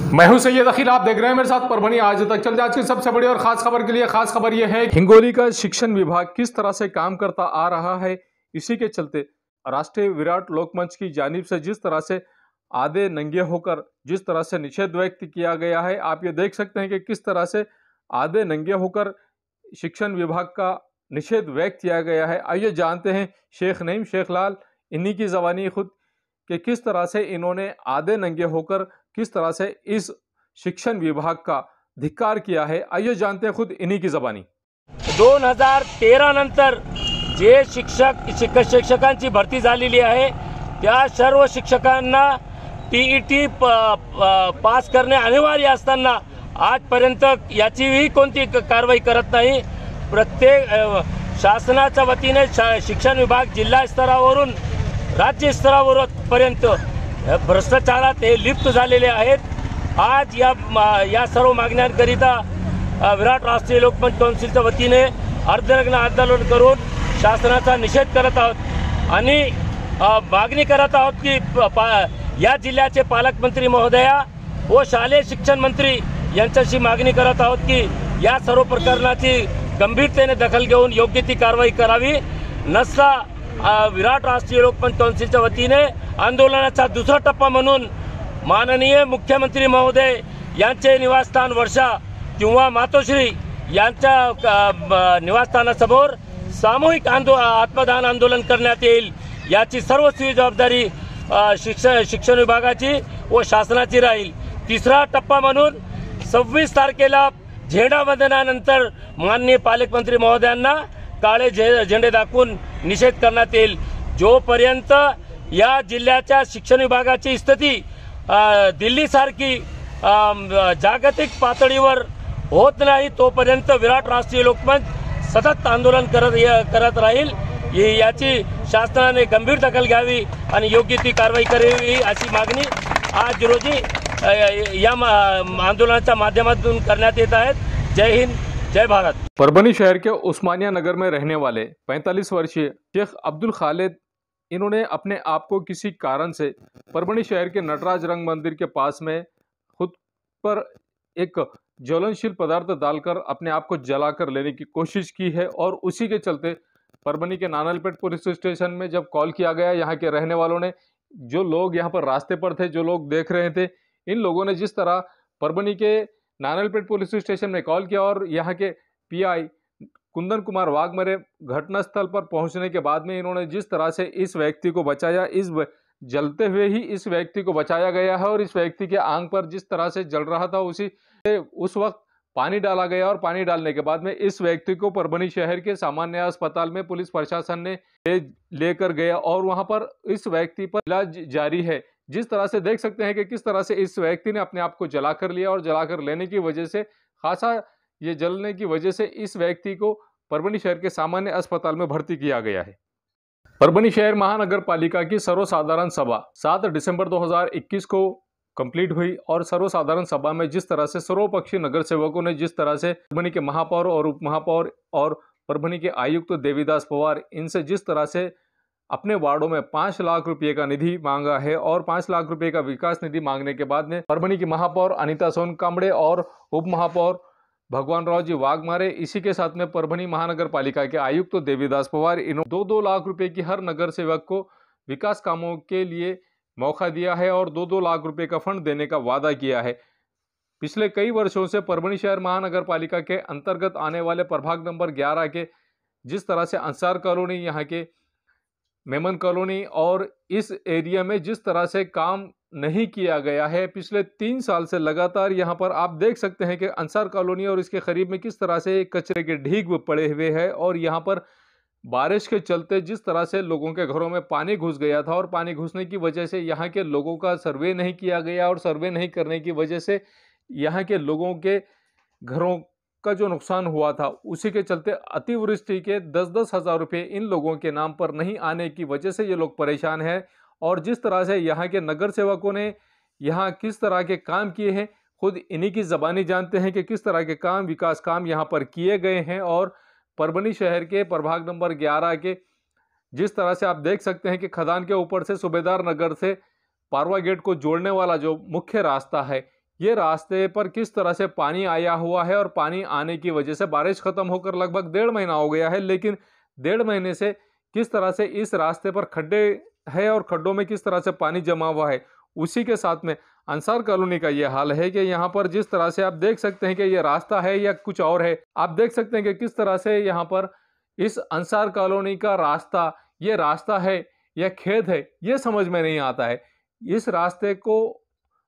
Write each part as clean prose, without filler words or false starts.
मैं हूं सैयद अखिल, आप देख रहे हैं मेरे साथ परभनी आज तक। चलते आज की सबसे बड़ी और खास खबर के लिए। खास खबर यह है हिंगोली का शिक्षण विभाग किस तरह से काम करता आ रहा है। इसी के चलते राष्ट्रीय विराट लोकमंच की जानिब से जिस तरह से आधे नंगे होकर जिस तरह से निषेध व्यक्त किया गया है, आप ये देख सकते हैं कि किस तरह से आधे नंगे होकर शिक्षण विभाग का निषेध व्यक्त किया गया है। आइए जानते हैं शेख नईम शेख लाल इन्हीं की ज़बानी खुद कि किस तरह से इन्होंने आधे नंगे होकर किस तरह से इस शिक्षण विभाग का धिक्कार किया है। आइए जानते हैं खुद इन्हीं की ज़बानी। 2013 नंतर जे शिक्षकांची भरती झालेली आहे त्या सर्व शिक्षकांना टीईटी पास करणे अनिवार्य असताना आजपर्यंत याचीही कोणती कारवाई करत नाही। प्रत्येक शासनाच्या वतीने शिक्षण विभाग जिल्हा स्तरावरून राज्य स्तरावरपर्यंत भ्रष्टाचारात हे लिप्त झालेले आहेत। आज या सर्व मागण्यांकरिता विराट राष्ट्रीय लोकमंच काउन्सिलच्या वतीने अर्धनग्न आंदोलन करून शासनाचा निषेध करत आहोत आणि मागणी करत आहोत की या जिल्ह्याचे पालकमंत्री महोदया व शालेय शिक्षण मंत्री यांच्याशी मागणी करत आहोत की या सर्व प्रकरणाची गंभीरतेने दखल घेऊन योग्य ती कारवाई करावी। नसता विराट राष्ट्रीय लोकमंच काउन्सिलच्या वतीने आंदोलनाचा दुसरा टप्पा म्हणून माननीय मुख्यमंत्री महोदय यांचे निवासस्थान वर्षा किंवा मातोश्री यांच्या निवासस्थानासमोर सामूहिक आत्मदान आंदोलन करण्यात येईल। याची सर्वस्वी जबाबदारी शिक्षण विभागाची व शासनाची राहील। तिसरा टप्पा म्हणून 26 तारखेला झेंडा वंदनानंतर माननीय पालकमंत्री महोदयांना काळे झेंडे दाखवून निषेध करण्यात येईल। जोपर्यंत या जिल्ह्याच्या शिक्षण विभागाची स्थिती दिल्लीसारखी जागतिक पातळीवर होत नाही तोपर्यंत विराट राष्ट्रीय लोकमंच सतत आंदोलन करत राहील। याची शासनाने गंभीर दखल घ्यावी आणि योग्य ती कारवाई करावी अशी मागणी आज रोजी या आंदोलनाच्या माध्यमातून करण्यात येत आहे। जय हिंद, जय भारत। परभनी शहर के उस्मानिया नगर में रहने वाले 45 वर्षीय शेख अब्दुल खालिद, इन्होंने अपने आप को किसी कारण से परभनी शहर के नटराज रंग मंदिर के पास में खुद पर एक ज्वलनशील पदार्थ डालकर अपने आप को जलाकर लेने की कोशिश की है और उसी के चलते परभनी के नानलपेट पुलिस स्टेशन में जब कॉल किया गया, यहाँ के रहने वालों ने, जो लोग यहाँ पर रास्ते पर थे, जो लोग देख रहे थे, इन लोगों ने जिस तरह परभनी के नानलपेट पुलिस स्टेशन में कॉल किया और यहाँ के पीआई कुंदन कुमार वाघमरे घटनास्थल पर पहुंचने के बाद में इन्होंने जिस तरह से इस व्यक्ति को बचाया, इस जलते हुए ही इस व्यक्ति को बचाया गया है और इस व्यक्ति के आंख पर जिस तरह से जल रहा था उस वक्त पानी डाला गया और पानी डालने के बाद में इस व्यक्ति को परभनी शहर के सामान्य अस्पताल में पुलिस प्रशासन ने लेकर गया और वहां पर इस व्यक्ति पर इलाज जारी है। जिस तरह से देख सकते हैं कि किस तरह से इस व्यक्ति ने अपने आप को जलाकर लिया और जलाकर लेने की वजह से खासा ये जलने की वजह से इस व्यक्ति को परभनी शहर के सामान्य अस्पताल में भर्ती किया गया है। परभनी शहर महानगर पालिका की सर्वसाधारण सभा 7 दिसंबर 2021 को कंप्लीट हुई और सर्वसाधारण सभा में जिस तरह से सर्वपक्षीय नगर सेवकों ने जिस तरह से परभनी के महापौर और उप महापौर और परभनी के आयुक्त देवीदास पवार, इनसे जिस तरह से अपने वार्डों में 5 लाख रुपए का निधि मांगा है और 5 लाख रुपए का विकास निधि मांगने के बाद में परभनी की महापौर अनिता सोन कांबड़े और उप महापौर भगवान राव जी वाघमारे, इसी के साथ में परभनी महानगर पालिका के आयुक्त देवीदास पवार, इन्होंने 2-2 लाख रुपए की हर नगर सेवक को विकास कामों के लिए मौका दिया है और 2-2 लाख रुपए का फंड देने का वादा किया है। पिछले कई वर्षों से परभनी शहर महानगर पालिका के अंतर्गत आने वाले प्रभाग नंबर 11 के जिस तरह से अंसार कॉलोनी, यहाँ के मेमन कॉलोनी और इस एरिया में जिस तरह से काम नहीं किया गया है, पिछले 3 साल से लगातार यहाँ पर आप देख सकते हैं कि अंसार कॉलोनी और इसके करीब में किस तरह से कचरे के ढीग पड़े हुए हैं और यहाँ पर बारिश के चलते जिस तरह से लोगों के घरों में पानी घुस गया था और पानी घुसने की वजह से यहाँ के लोगों का सर्वे नहीं किया गया और सर्वे नहीं करने की वजह से यहाँ के लोगों के घरों का जो नुकसान हुआ था, उसी के चलते अतिवृष्टि के 10-10 हज़ार रुपये इन लोगों के नाम पर नहीं आने की वजह से ये लोग परेशान हैं। और जिस तरह से यहाँ के नगर सेवकों ने यहाँ किस तरह के काम किए हैं, खुद इन्हीं की ज़बानी जानते हैं कि किस तरह के काम, विकास काम यहाँ पर किए गए हैं। और परभनी शहर के प्रभाग नंबर 11 के जिस तरह से आप देख सकते हैं कि खदान के ऊपर से सूबेदार नगर से पारवा गेट को जोड़ने वाला जो मुख्य रास्ता है, ये रास्ते पर किस तरह से पानी आया हुआ है और पानी आने की वजह से बारिश खत्म होकर लगभग 1.5 महीना हो गया है, लेकिन 1.5 महीने से किस तरह से इस रास्ते पर खड्डे है और खड्डों में किस तरह से पानी जमा हुआ है। उसी के साथ में अंसार कॉलोनी का ये हाल है कि यहाँ पर जिस तरह से आप देख सकते हैं कि ये रास्ता है या कुछ और है। आप देख सकते हैं कि किस तरह से यहाँ पर इस अंसार कॉलोनी का रास्ता, ये रास्ता है या खेत है, ये समझ में नहीं आता है। इस रास्ते को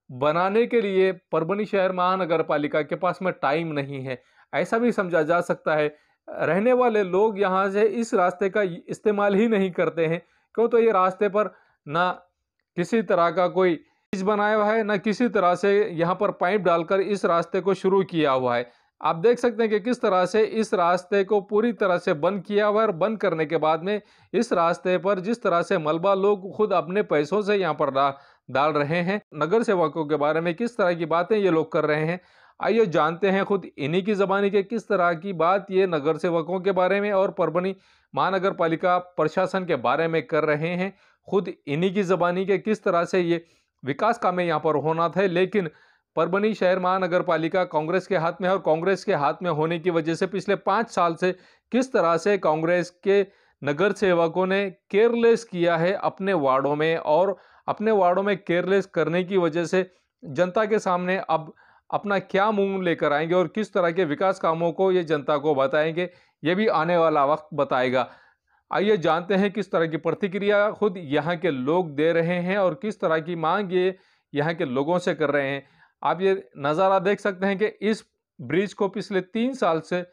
बनाने के लिए परभनी शहर महानगर पालिका के पास में टाइम नहीं है, ऐसा भी समझा जा सकता है। रहने वाले लोग यहाँ से इस रास्ते का इस्तेमाल ही नहीं करते हैं, क्यों तो ये रास्ते पर ना किसी तरह का कोई चीज बनाया हुआ है, ना किसी तरह से यहाँ पर पाइप डालकर इस रास्ते को शुरू किया हुआ है। आप देख सकते हैं कि किस तरह से इस रास्ते को पूरी तरह से बंद किया हुआ है और बंद करने के बाद में इस रास्ते पर जिस तरह से मलबा लोग खुद अपने पैसों से यहाँ पर डाल रहे हैं। नगर सेवकों के बारे में किस तरह की बातें ये लोग कर रहे हैं, आइए जानते हैं खुद इन्हीं की ज़बानी के किस तरह की बात ये नगर सेवकों के बारे में और परभनी महानगर पालिका प्रशासन के बारे में कर रहे हैं। खुद इन्हीं की ज़बानी के किस तरह से ये विकास कामें यहाँ पर होना थे, लेकिन परभनी शहर महानगर पालिका कांग्रेस के हाथ में है और कांग्रेस के हाथ में होने की वजह से पिछले 5 साल से किस तरह से कांग्रेस के नगर सेवकों ने केयरलेस किया है अपने वार्डों में, और अपने वार्डों में केयरलेस करने की वजह से जनता के सामने अब अपना क्या मुंह लेकर आएंगे और किस तरह के विकास कामों को ये जनता को बताएंगे, ये भी आने वाला वक्त बताएगा। आइए जानते हैं किस तरह की प्रतिक्रिया खुद यहाँ के लोग दे रहे हैं और किस तरह की मांग ये यहाँ के लोगों से कर रहे हैं। आप ये नज़ारा देख सकते हैं कि इस ब्रिज को पिछले 3 साल से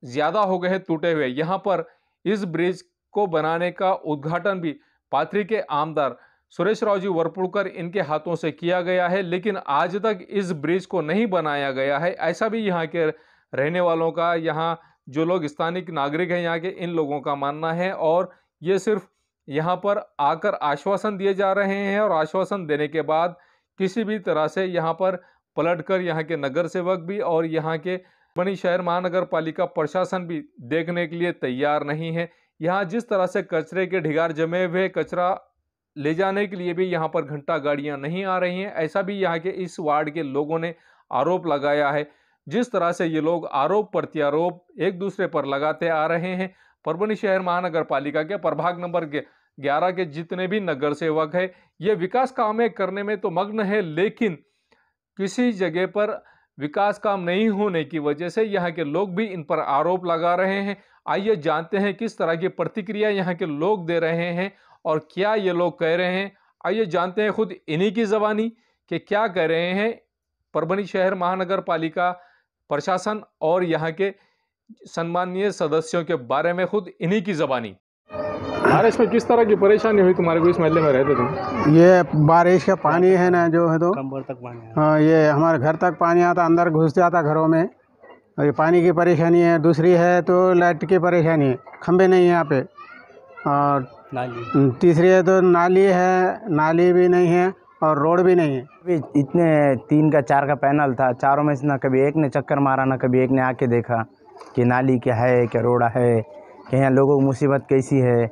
ज़्यादा हो गए हैं टूटे हुए। यहाँ पर इस ब्रिज को बनाने का उद्घाटन भी पाथरी के आमदार सुरेश राव जी वरपुड़कर इनके हाथों से किया गया है, लेकिन आज तक इस ब्रिज को नहीं बनाया गया है। ऐसा भी यहाँ के रहने वालों का, यहाँ जो लोग स्थानिक नागरिक हैं यहाँ के, इन लोगों का मानना है। और ये सिर्फ यहाँ पर आकर आश्वासन दिए जा रहे हैं और आश्वासन देने के बाद किसी भी तरह से यहाँ पर पलटकर यहाँ के नगर सेवक भी और यहाँ के परभनी शहर महानगर पालिका प्रशासन भी देखने के लिए तैयार नहीं है। यहाँ जिस तरह से कचरे के ढिगार जमे हुए, कचरा ले जाने के लिए भी यहाँ पर घंटा गाड़ियाँ नहीं आ रही हैं, ऐसा भी यहाँ के इस वार्ड के लोगों ने आरोप लगाया है। जिस तरह से ये लोग आरोप प्रत्यारोप एक दूसरे पर लगाते आ रहे हैं, परभनी शहर महानगर पालिका के प्रभाग नंबर 11 के जितने भी नगर सेवक है ये विकास कामें करने में तो मग्न है, लेकिन किसी जगह पर विकास काम नहीं होने की वजह से यहाँ के लोग भी इन पर आरोप लगा रहे हैं। आइए जानते हैं किस तरह की प्रतिक्रिया यहाँ के लोग दे रहे हैं और क्या ये लोग कह रहे हैं। आइए जानते हैं खुद इन्हीं की ज़बानी कि क्या कह रहे हैं परभनी शहर महानगर पालिका प्रशासन और यहाँ के सम्मानीय सदस्यों के बारे में, खुद इन्हीं की ज़बानी। बारिश में किस तरह की परेशानी हुई तुम्हारे को? इस महल्ले में रहते तुम? ये बारिश का पानी है ना जो है, तो कमर तक पानी हाँ, ये हमारे घर तक पानी आता, अंदर घुस जाता घरों में। और ये पानी की परेशानी है। दूसरी है तो लाइट की परेशानी है, खंभे नहीं है यहाँ पे। और नाली, तीसरी है तो नाली है, नाली भी नहीं है और रोड भी नहीं है। अभी इतने 3 का 4 का पैनल था, चारों में से ना कभी एक ने चक्कर मारा, ना कभी एक ने आके देखा कि नाली क्या है, क्या रोड है, कि यहाँ लोगों की मुसीबत कैसी है,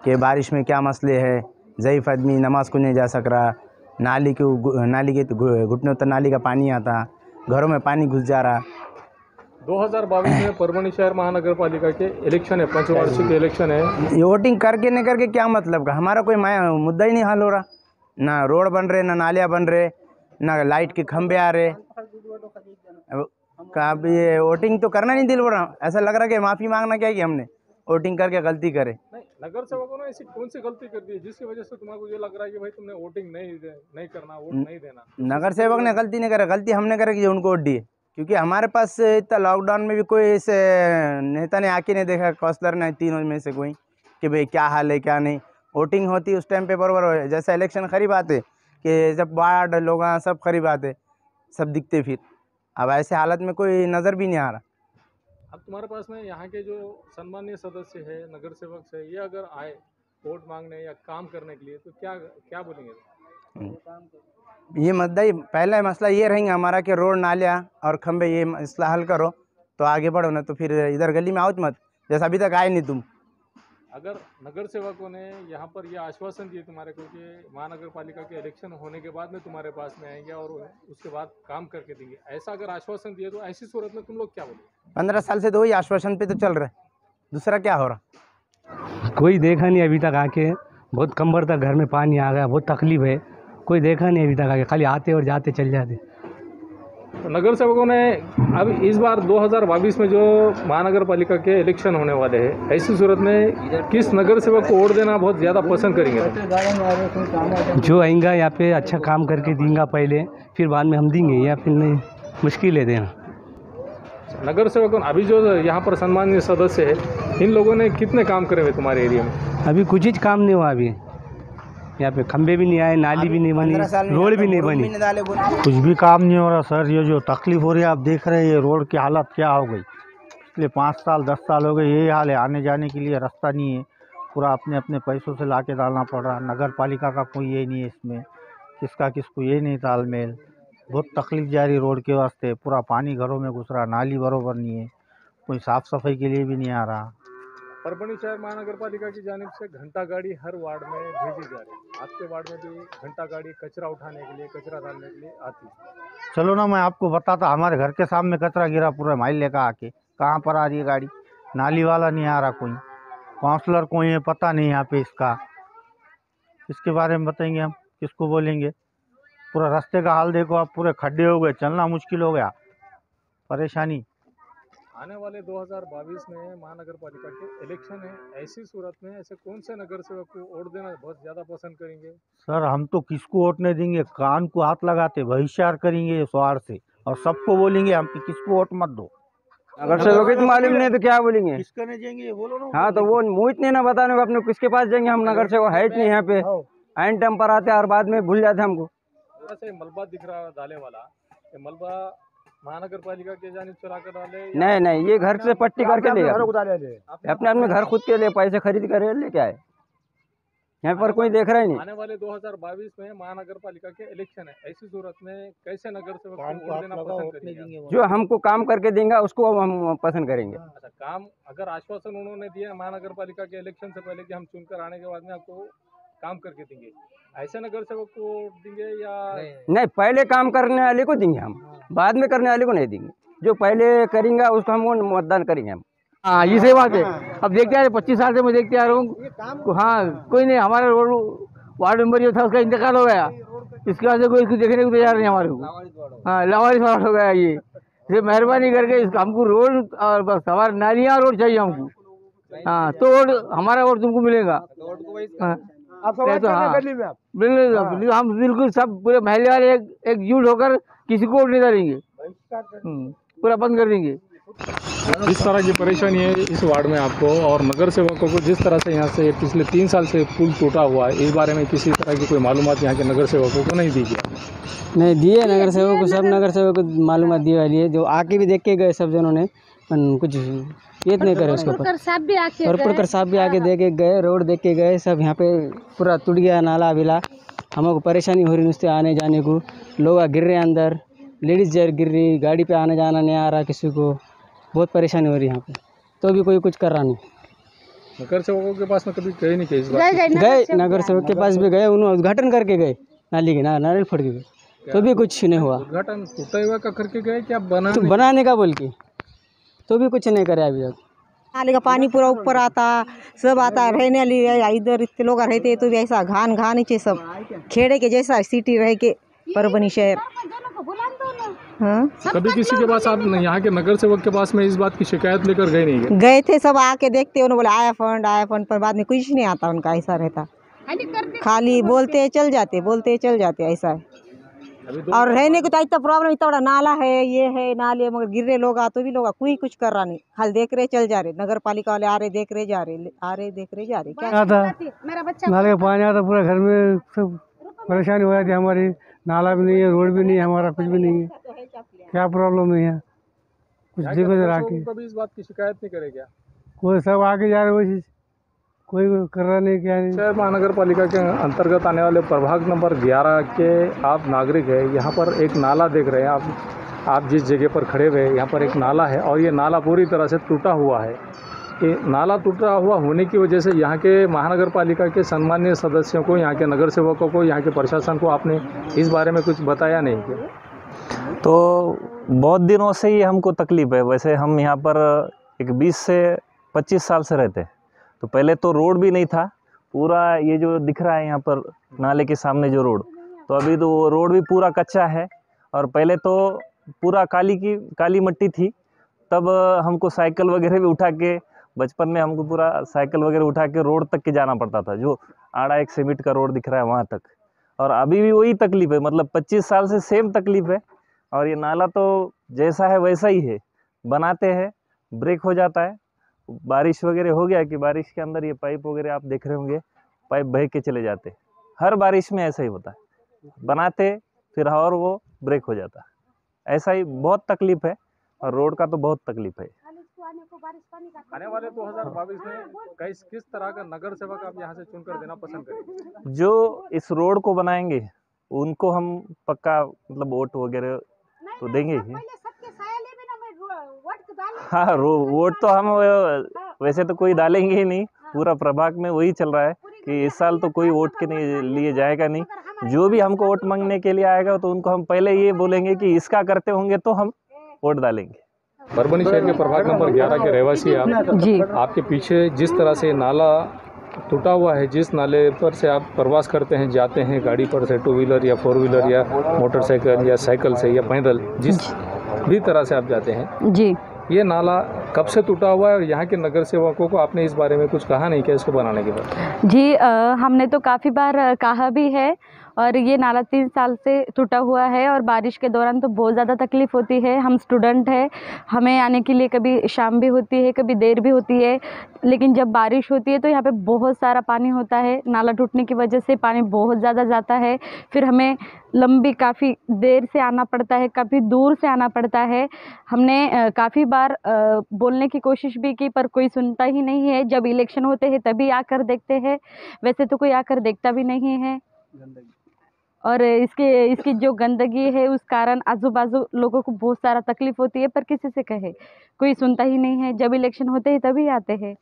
कि बारिश में क्या मसले है। ज़ईफ़ आदमी नमाज को नहीं जा सक रहा, नाली के घुटनों तक नाली का पानी आता, घरों में पानी घुस जा रहा। 2022 में परभनी शहर महानगर पालिका के इलेक्शन है, पंचवार्षिक इलेक्शन है। ये वोटिंग करके नहीं करके क्या मतलब का, हमारा कोई मुद्दा ही नहीं हल हो रहा। ना रोड बन रहे, ना नालियाँ बन रहे, ना लाइट के खंभे आ रहे। अब ये वोटिंग तो करना नहीं दिल हो रहा, ऐसा लग रहा कि माफ़ी मांगना क्या कि हमने वोटिंग करके गलती करे। नहीं, नगर सेवकों ने ऐसी कौन सी गलती कर दी जिसकी वजह से तुम्हारे ये लग रहा है कि भाई तुमने वोटिंग नहीं करना, वोट नहीं देना? नगर सेवक ने गलती नहीं करे, गलती हमने करे कि उनको वोट दिए। क्योंकि हमारे पास इतना लॉकडाउन में भी कोई ऐसे नेता ने आके नहीं देखा, काउंसलर ने तीनों में से कोई, कि भाई क्या हाल है क्या नहीं। वोटिंग होती उस टाइम पे बराबर हो, जैसे इलेक्शन करीब आते कि जब वार्ड लोग सब करीब आते, सब दिखते। फिर अब ऐसे हालत में कोई नज़र भी नहीं आ रहा। अब तुम्हारे पास में यहाँ के जो सम्मानीय सदस्य है, नगर सेवक है, ये अगर आए वोट मांगने या काम करने के लिए तो क्या क्या बोलेंगे? ये मुद्दा ही पहला मसला ये रहेंगे हमारा कि रोड नालियाँ और खंबे ये मसला हल करो तो आगे बढ़ो, ना तो फिर इधर गली में आओ मत, जैसा अभी तक आए नहीं तुम। अगर नगर सेवकों ने यहाँ पर यह आश्वासन दिए तुम्हारे को कि महानगर पालिका के इलेक्शन होने के बाद में तुम्हारे पास में आएंगे और उसके बाद काम करके देंगे, ऐसा अगर आश्वासन दिए तो ऐसी सूरत में तुम लोग क्या बोलोगे? 15 साल से तो वही आश्वासन पे तो चल रहा है, दूसरा क्या हो रहा? कोई देखा नहीं अभी तक आके, बहुत कमर तक घर में पानी आ गया, बहुत तकलीफ है, कोई देखा नहीं अभी तक आके, खाली आते और जाते चल जाते। तो नगर सेवकों ने अब इस बार 2022 में जो महानगर पालिका के इलेक्शन होने वाले हैं, ऐसी सूरत में किस नगर सेवक को वोट देना बहुत ज़्यादा पसंद करेंगे? जो आएंगा यहाँ पे अच्छा काम करके देंगे पहले, फिर बाद में हम देंगे, या फिर नहीं, मुश्किल है देना। नगर सेवकों अभी जो यहाँ पर सम्मानीय सदस्य है, इन लोगों ने कितने काम करे हुए तुम्हारे एरिया में? अभी कुछ ही काम नहीं हुआ अभी, यहाँ पे खंबे भी नहीं आए, नाली भी नहीं बनी, रोड भी नहीं बनी, कुछ भी काम नहीं हो रहा सर। ये जो तकलीफ हो रही है आप देख रहे हैं, ये रोड की हालत क्या हो गई। इसलिए 5 साल 10 साल हो गए यही हाल है, आने जाने के लिए रास्ता नहीं है, पूरा अपने अपने पैसों से ला के डालना पड़ रहा। नगर पालिका का कोई ये नहीं है इसमें, किसका किसको ये नहीं तालमेल, बहुत तकलीफ जा रही रोड के वास्ते। पूरा पानी घरों में घुस रहा, नाली बरोबर नहीं है, कोई साफ़ सफाई के लिए भी नहीं आ रहा। परभणी शहर महानगर पालिका की जानिब से घंटा गाड़ी हर वार्ड में भेजी जा रही है, आपके वार्ड में भी घंटा गाड़ी कचरा उठाने के लिए, कचरा डालने के लिए आती है। चलो ना, मैं आपको बताता, हमारे घर के सामने कचरा गिरा पूरा माइल का आके, कहाँ पर आ रही है गाड़ी? नाली वाला नहीं आ रहा, कोई काउंसलर कोई है पता नहीं यहाँ पे इसका, इसके बारे में बताएंगे हम, किसको बोलेंगे? पूरा रास्ते का हाल देखो आप, पूरे खड्डे हो गए, चलना मुश्किल हो गया, परेशानी। आने वाले 2022 में महानगर पालिका के इलेक्शन है, ऐसी सूरत में ऐसे कौन से नगर सेवक को वोट देना बहुत ज़्यादा पसंद करेंगे? सर हम तो किसको वोट नहीं देंगे, कान को हाथ लगाते बहिष्कार करेंगे स्वार से, और सबको बोलेंगे हम कि किसको वोट मत दो। अगर सेवक मालूम नहीं तो क्या बोलेंगे? किसका नहीं देंगे बोलो ना। हाँ तो वो मुँह इतने ना बताने को, अपने किसके पास जाएंगे हम? नगर सेवक है नहीं यहाँ पे, आइन टाइम पर आते और बाद में भूल जाते हमको। ऐसे मलबा दिख रहा है डाले वाला, ये मलबा महानगर पालिका के जानिब चला कर डाले? नहीं नहीं, ये घर से पट्टी करके ले अपने अपने घर खुद के लिए पैसे खरीद कर लेके आए, यहाँ पर कोई देख रहा ही नहीं। आने वाले 2022 में महानगर पालिका के इलेक्शन है, ऐसी सूरत में कैसे नगर सेवक को वोट देना पसंद करेंगे? जो हमको काम करके देंगे उसको हम पसंद करेंगे। अच्छा, काम अगर आश्वासन उन्होंने दिया महानगर पालिका के इलेक्शन से पहले कि हम चुनकर आने के बाद में आपको काम करके देंगे, ऐसे नगर सेवक को देंगे या नहीं? पहले काम करने वाले को देंगे हम, बाद में करने वाले को नहीं देंगे। जो पहले करेंगे उसको हम मतदान करेंगे हम। हाँ ये सही बात है। अब देखते आ रहे 25 साल से मैं देखते आ रहा हूँ। हाँ कोई नहीं, हमारा वार्ड मेंबर जो था उसका इंतकाल हो गया, इसके बाद से कोई इसको देखने को तैयार नहीं हमारे को। हाँ लावारिस वार्ड हो गया ये मेहरबानी करके हमको रोड और बस हमारे नालियाँ रोड चाहिए हमको। हाँ तो वोट हमारा वोट तुमको मिलेगा। हाँ तो हाँ बिल्कुल, हम बिल्कुल सब पूरे महल्ले वाले एकजुट होकर किसी को वोट नहीं डालेंगे, पूरा बंद कर देंगे। जिस तरह की परेशानी है इस वार्ड में आपको और नगर सेवकों को, जिस तरह से यहाँ से पिछले 3 साल से पुल टूटा हुआ है, इस बारे में किसी तरह की कोई मालूमात यहाँ के नगर सेवकों को नहीं दी गया? नहीं दिए नगर सेवक को, सब नगर सेवक को मालूमात दी वाली है, जो आके भी देख के गए सब जनों ने, कुछ ये नहीं करे उसके ऊपर। और पुरकर साहब भी आके देख के गए, रोड देख के गए, सब यहाँ पे पूरा टूट गया नाला बिला, हमको परेशानी हो रही उससे आने जाने को, लोग गिर रहे अंदर, लेडीज जर गिर रही, गाड़ी पे आने जाना नहीं आ रहा किसी को, बहुत परेशानी हो रही है यहाँ पे, तो भी कोई कुछ कर रहा नहीं। नगर सेवकों के पास में कभी गए नहीं? गए नगर सेवक के पास भी गए, उन्होंने उद्घाटन करके गए नाली के, नारियल फोड़ के गए, तो भी कुछ नहीं हुआ। उद्घाटन टूटा हुआ का करके गए क्या बनाने का बोल के, तो भी कुछ नहीं करे अभी तक। नाले का पानी पूरा ऊपर आता, सब आता, रहने लिए इधर इतने लोग रहते तो भी ऐसा घान घान नीचे, सब खेड़े के जैसा सिटी रह के परभणी शहर। हाँ कभी किसी के पास आप यहाँ के नगर सेवक के पास में इस बात की शिकायत लेकर गए नहीं? गए थे, सब आके देखते, उन्होंने बोला आया फंड, पर बाद में कुछ नहीं आता उनका, ऐसा रहता, खाली बोलते चल जाते ऐसा है। और रहने को तो इतना प्रॉब्लम, इतना बड़ा नाला है, ये है नाले, मगर गिर रहे लोग, तो भी लोग कोई कुछ कर रहा नहीं, खाली देख रहे चल जा रहे, नगर पालिका वाले आ रहे देख रहे जा रहे, आ रहे देख रहे जा रहे। क्या आता नाले का पानी आता, पूरा घर में सब परेशानी हो जाती है हमारी, नाला भी नहीं है, रोड भी नहीं है, हमारा कुछ भी नहीं है, क्या प्रॉब्लम है यहाँ? कुछ देखो जरा के। कभी इस बात की शिकायत नहीं करे क्या? कोई सब आके जा रहे वही, कोई कर रहा नहीं, क्या नहीं। शहर महानगर पालिका के अंतर्गत आने वाले प्रभाग नंबर 11 के आप नागरिक हैं, यहाँ पर एक नाला देख रहे हैं आप जिस जगह पर खड़े हुए, यहाँ पर एक नाला है और ये नाला पूरी तरह से टूटा हुआ है। कि नाला टूटा हुआ होने की वजह से यहाँ के महानगर पालिका के सम्मानीय सदस्यों को, यहाँ के नगर सेवकों को, यहाँ के प्रशासन को आपने इस बारे में कुछ बताया नहीं क्या? तो बहुत दिनों से ही हमको तकलीफ़ है। वैसे हम यहाँ पर एक 20 से 25 साल से रहते हैं। तो पहले तो रोड भी नहीं था, पूरा ये जो दिख रहा है यहाँ पर नाले के सामने जो रोड, तो अभी तो वो रोड भी पूरा कच्चा है। और पहले तो पूरा काली मिट्टी थी। तब हमको साइकिल वगैरह भी उठा के, बचपन में हमको पूरा साइकिल वगैरह उठा के रोड तक के जाना पड़ता था, जो आड़ा एक सीमेंट का रोड दिख रहा है वहाँ तक। और अभी भी वही तकलीफ़ है, मतलब 25 साल से सेम तकलीफ़ है। और ये नाला तो जैसा है वैसा ही है, बनाते हैं ब्रेक हो जाता है। बारिश वगैरह हो गया कि बारिश के अंदर ये पाइप वगैरह आप देख रहे होंगे, पाइप बह के चले जाते। हर बारिश में ऐसा ही होता है, बनाते फिर और वो ब्रेक हो जाता है। ऐसा ही बहुत तकलीफ़ है और रोड का तो बहुत तकलीफ़ है। आने वाले 2022 में किस तरह का नगर सेवक आप यहाँ से चुनकर देना पसंद करेंगे? जो इस रोड को बनाएंगे उनको हम पक्का मतलब वोट वगैरह तो देंगे ही। हाँ, वोट तो हम वैसे तो कोई डालेंगे ही नहीं, पूरा प्रभाग में वही चल रहा है कि इस साल तो कोई वोट के लिए जाएगा नहीं। जो भी हमको वोट मांगने के लिए आएगा तो उनको हम पहले ये बोलेंगे कि इसका करते होंगे तो हम वोट डालेंगे। परभणी शहर के प्रभाग नंबर 11 के रहवासी आप जी। आपके पीछे जिस तरह से नाला टूटा हुआ है, जिस नाले पर से आप प्रवास करते हैं, जाते हैं गाड़ी पर से, 2 व्हीलर या 4 व्हीलर या मोटरसाइकिल या साइकिल से या पैदल, जिस भी तरह से आप जाते हैं जी, ये नाला कब से टूटा हुआ है और यहाँ के नगर सेवकों को आपने इस बारे में कुछ कहा नहीं क्या इसको बनाने के बाद? जी हमने तो काफ़ी बार कहा भी है। और ये नाला 3 साल से टूटा हुआ है और बारिश के दौरान तो बहुत ज़्यादा तकलीफ़ होती है। हम स्टूडेंट हैं, हमें आने के लिए कभी शाम भी होती है, कभी देर भी होती है। लेकिन जब बारिश होती है तो यहाँ पे बहुत सारा पानी होता है। नाला टूटने की वजह से पानी बहुत ज़्यादा जाता है, फिर हमें लंबी काफ़ी देर से आना पड़ता है, काफ़ी दूर से आना पड़ता है। हमने काफ़ी बार बोलने की कोशिश भी की पर कोई सुनता ही नहीं है। जब इलेक्शन होते हैं तभी आकर देखते हैं, वैसे तो कोई आकर देखता भी नहीं है। और इसकी जो गंदगी है उस कारण आजू बाजू लोगों को बहुत सारा तकलीफ होती है, पर किसी से कहे कोई सुनता ही नहीं है। जब इलेक्शन होते हैं तभी आते हैं।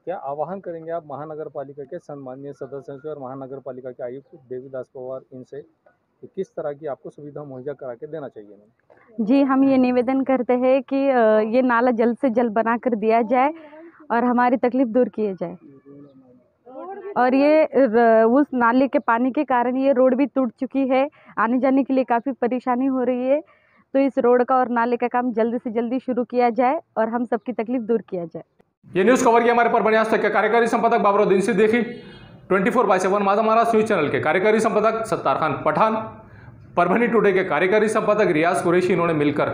क्या आह्वान करेंगे आप महानगर पालिका के सम्मानीय सदस्यों से और महानगर पालिका के आयुक्त देवीदास पवार इनसे कि किस तरह की आपको सुविधा मुहैया करा के देना चाहिए? जी, हम ये निवेदन करते हैं कि ये नाला जल्द से जल्द बना कर दिया जाए और हमारी तकलीफ दूर किए जाए। और ये उस नाले के पानी के कारण ये रोड भी टूट चुकी है, आने जाने के लिए काफ़ी परेशानी हो रही है। तो इस रोड का और नाले का काम जल्दी से जल्दी शुरू किया जाए और हम सबकी तकलीफ दूर किया जाए। ये न्यूज़ कवर किया हमारे परभणी आज तक के कार्यकारी संपादक बाबरुद्दीन सिद्दीकी, 24/7 माझा महाराष्ट्र न्यूज़ चैनल के कार्यकारी संपादक सत्तार खान पठान, परभणी टुडे के कार्यकारी संपादक रियाज कुरैशी, इन्होंने मिलकर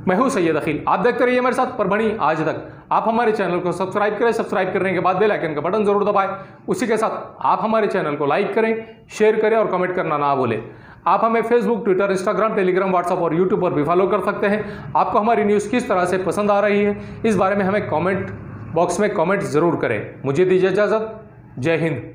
मैं हूं सैयद अखिल। आप देखते रहिए मेरे साथ परभणी आज तक। आप हमारे चैनल को सब्सक्राइब करें, सब्सक्राइब करने के बाद बेल आइकन का बटन जरूर दबाएं। उसी के साथ आप हमारे चैनल को लाइक करें, शेयर करें और कमेंट करना ना भूलें। आप हमें Facebook, Twitter, Instagram, Telegram, WhatsApp और यूट्यूब पर भी फॉलो कर सकते हैं। आपको हमारी न्यूज़ किस तरह से पसंद आ रही है इस बारे में हमें कॉमेंट बॉक्स में कॉमेंट जरूर करें। मुझे दीजिए इजाजत। जय हिंद।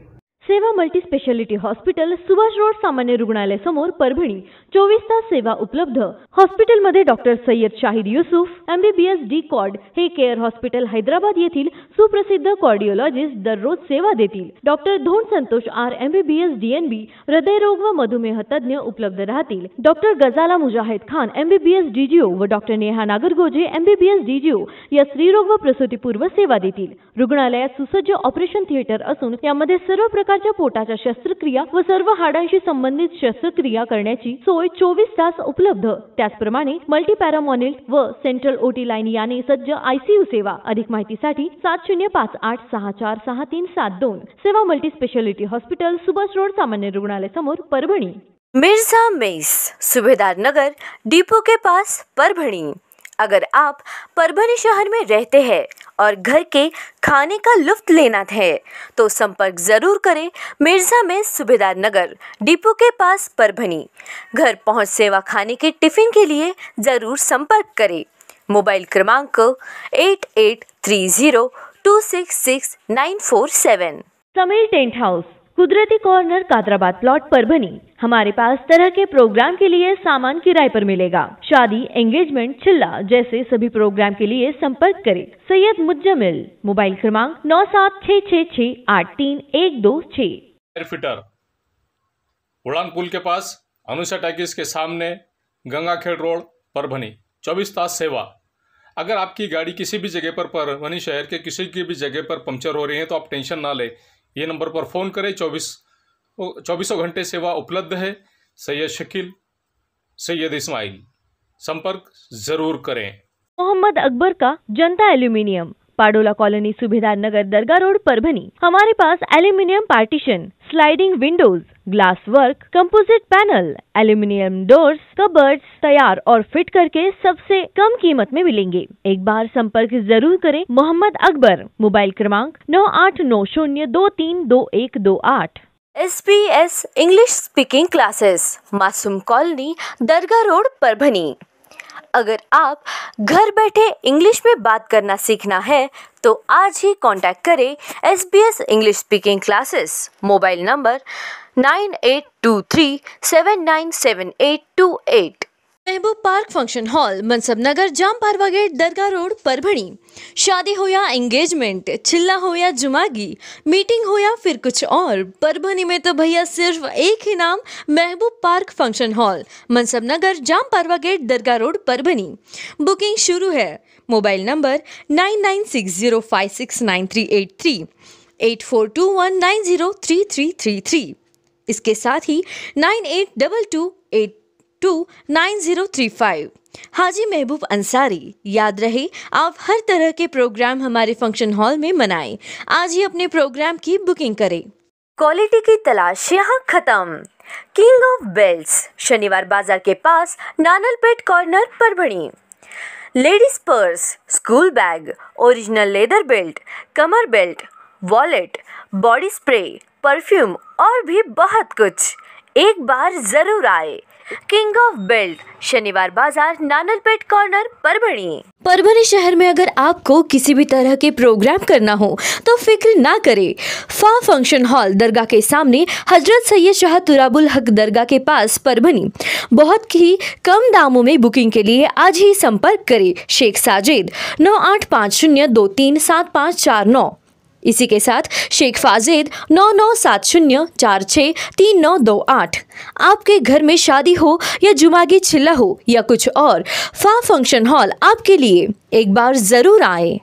सेवा multi speciality hospital, Subhash road, सामान्य रुग्णालय समोर, परभणी। 24 तास सेवा उपलब्ध। हॉस्पिटलमध्ये डॉक्टर सय्यद शाहिद युसूफ MBBS D-कॉर्ड हे केअर हॉस्पिटल हैदराबाद येथील सुप्रसिद्ध कार्डिओलॉजिस्ट दररोज सेवा देतील। डॉक्टर धोंड संतोष R MBBS DNB हृदयरोग व मधुमेह तज्ञ उपलब्ध राहतील। डॉक्टर गजाला मुजाहिद खान MBBS DGO व doctor Neha Nagargoje MBBS DGO या स्त्रीरोग व प्रसूतीपूर्व सेवा देतील। रुग्णालयात सुसज्ज ऑपरेशन थिएटर असून यामध्ये सर्व प्रकारच्या पोटाच्या शस्त्रक्रिया व सर्व हाडांशी संबंधित शस्त्रक्रिया करण्याची सोय 24 तास उपलब्ध। त्याचप्रमाणे मल्टीपॅरामोनिल व सेंट्रल OT लाईन याने सज्ज ICU सेवा। अधिक माहितीसाठी 7058646372। सेवा multi speciality hospital, Subhash road, सामान्य रुग्णालय समोर, परभणी। मिर्जा मेस, सुबेदार नगर, डिपो के पास, परभणी। अगर आप परभणी शहर में रहते हैं और घर के खाने का लुत्फ लेना है तो संपर्क जरूर करें मिर्जा में, सुबेदार नगर, डिपो के पास, परभणी। घर पहुंच सेवा खाने के टिफिन के लिए जरूर संपर्क करें। मोबाइल क्रमांक 8830266947। समीर टेंट हाउस, कुदरती कॉर्नर कादराबाद प्लॉट परभनी। हमारे पास तरह के प्रोग्राम के लिए सामान किराए पर मिलेगा। शादी, एंगेजमेंट, चिल्ला जैसे सभी प्रोग्राम के लिए संपर्क करें सैयद मुज्जमिल। मोबाइल क्रमांक 9766683126। एयरफिटर उड़ान पुल के पास, अनुषा टैक्स के सामने, गंगाखेड़ रोड, परभनी। 24 तास सेवा। अगर आपकी गाड़ी किसी भी जगह पर परभनी शहर के किसी की भी जगह पर पंक्चर हो रही है तो आप टेंशन ना लें, ये नंबर पर फ़ोन करें। 24 घंटे सेवा उपलब्ध है। सैयद शकील, सैयद इस्माइल, संपर्क ज़रूर करें। मोहम्मद अकबर का Janata aluminium, Padola colony, Subhedar Nagar, Dargah road, Parbhani. हमारे पास aluminium partition, sliding windows, glass work, composite panel, aluminium doors, cupboards तैयार और फिट करके सबसे कम कीमत में मिलेंगे। एक बार संपर्क जरूर करें मोहम्मद अकबर। मोबाइल क्रमांक 9890232128। SBS इंग्लिश स्पीकिंग क्लासेस, मासूम कॉलोनी, दरगाह रोड, परभनी। अगर आप घर बैठे इंग्लिश में बात करना सीखना है तो आज ही कांटेक्ट करें SBS English speaking classes. Mobile number 9823797828। महबूब पार्क फंक्शन हॉल, मनसब नगर, जाम पारवा गेट, दरगाह रोड, परभणी। शादी हो या एंगेजमेंट, चिल्ला हो या जुमागी, मीटिंग हो या फिर कुछ और, परभणी में तो भैया सिर्फ एक ही नाम, महबूब पार्क फंक्शन हॉल, मनसब नगर, जाम पारवा गेट, दरगाह रोड, परभणी। बुकिंग शुरू है। Mobile number 9960569383, 8421903333। इसके साथ ही 9822829035। हाजी महबूब अंसारी। याद रहे, आप हर तरह के प्रोग्राम हमारे फंक्शन हॉल में मनाएं। आज ही अपने प्रोग्राम की बुकिंग करें। क्वालिटी की तलाश यहाँ खत्म। King of belts, Shaniwar Bazar के पास, Nanalpet corner, Parbhani. Ladies purse, school bag, original leather belt, कमर belt, wallet, body spray, perfume और भी बहुत कुछ। एक बार जरूर आए। किंग ऑफ बेल्ट, शनिवार बाजार, नानलपेट कॉर्नर, परभणी। परभणी शहर में अगर आपको किसी भी तरह के प्रोग्राम करना हो तो फिक्र ना करें। फा फंक्शन हॉल, दरगाह के सामने, हजरत सैयद शाह तुराबुल हक दरगाह के पास, परभणी। बहुत ही कम दामों में बुकिंग के लिए आज ही संपर्क करें शेख साजिद 9850237549। इसी के साथ शेख फाजिद 9970463928। आपके घर में शादी हो या जुमागी, चिल्ला हो या कुछ और, फा फंक्शन हॉल आपके लिए। एक बार जरूर आए।